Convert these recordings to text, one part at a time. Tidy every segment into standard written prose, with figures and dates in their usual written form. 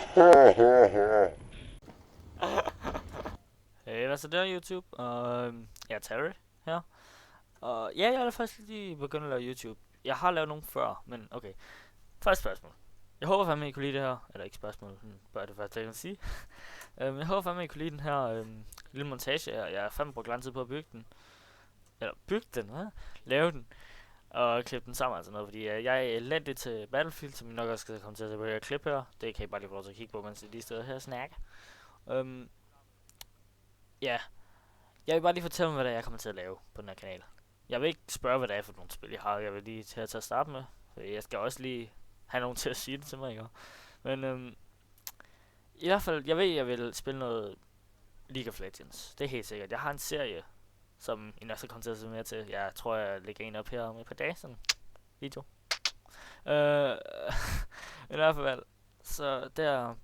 Hey, hvad så der YouTube? Jeg er Terry her. Og ja, jeg er faktisk lige begyndt at lave YouTube. Jeg har lavet nogle før, men okay. Første spørgsmål. Jeg håber fandme, I kunne lide det her. Eller ikke spørgsmål, bare det første, jeg kan sige. Jeg håber fandme, I kunne lide den her lille montage her. Jeg har fandme brugt lang tid på at bygge den. Eller bygge den, hvad? Lave den. Og klippe den sammen altså noget, fordi jeg er elendig til Battlefield, som I nok også skal komme til at se på her klip her. Det kan I bare lige få lov til at kigge på, mens I lige står her og snakker. Ja, jeg vil bare lige fortælle mig, hvad det er, jeg kommer til at lave på den her kanal. Jeg vil ikke spørge, hvad det er for nogle spil, jeg har. Jeg vil lige til at starte med. For jeg skal også lige have nogen til at sige det til mig, ikke? Men i hvert fald, jeg vil spille noget League of Legends. Det er helt sikkert. Jeg har en serie, som I nok skal komme til at se mere til. Jeg tror, jeg lægger en op her om et par dage, sådan video. I hvert fald, så der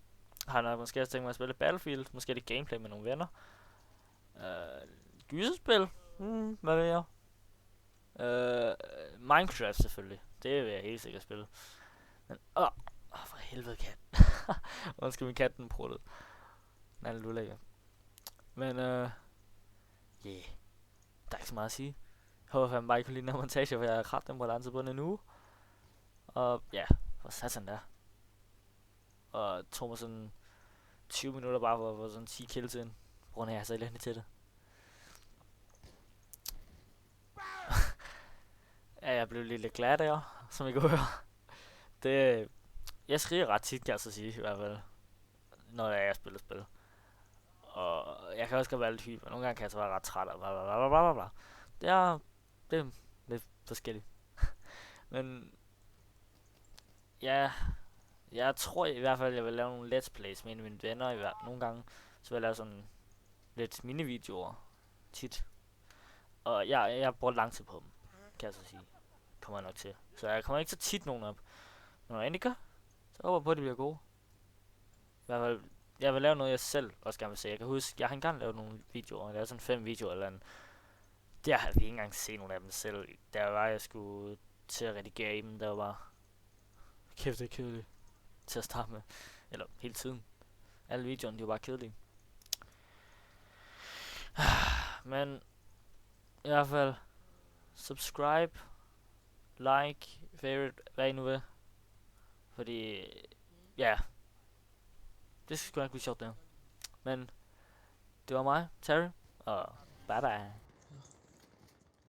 har jeg måske også tænkt mig at spille Battlefield. Måske lidt gameplay med nogle venner. Gyserspil? Hvad ved jeg? Minecraft selvfølgelig. Det vil jeg helt sikkert spille. Men, for helvede kat. Undskyld min kat, den pruttede. Den er lidt ulækker. Men, yeah. Der er ikke så meget at sige. Jeg håber fandme bare, I kunne lide den her montage, for jeg har kraft den på lang tid på en uge. Og ja, for satan der. Og tog mig sådan 20 minutter bare for at få sådan 10 kills ind. På grund af, at jeg er så elendig til det. Ja, jeg blev lidt glad der, som I kunne høre. Det, jeg skriger ret tit, kan jeg så sige, i hvert fald, når jeg spiller spil. Og jeg kan også godt være lidt hyper. Nogle gange kan jeg så være ret træt og bla bla bla bla bla. Det er lidt forskelligt. Men ja, jeg tror i hvert fald, jeg vil lave nogle let's plays med en af mine venner. Nogle gange så vil jeg lave sådan lidt mini-videoer tit. Og jeg bruger lang tid på dem, kan jeg så sige. Kommer jeg nok til. Så jeg kommer ikke så tit nogen op. Men når jeg endelig gør, så håber jeg på, at det bliver gode. I hvert fald, jeg vil lave noget, jeg selv også gerne vil se. Jeg kan huske, jeg har engang lavet nogle videoer. Jeg lavede sådan 5 videoer eller andet. Der har vi ikke engang set nogle af dem selv. Der var, jeg skulle til at redigere i dem. Der var bare... Kæft, det er kedeligt. Til at starte med. Eller hele tiden. Alle videoerne, de var bare kedelige. Men i hvert fald, subscribe, like, favorite, hvad I nu vil. Fordi, ja, det skal sgu nok blive sjovt der. Men det var mig, Terry, og bye bye.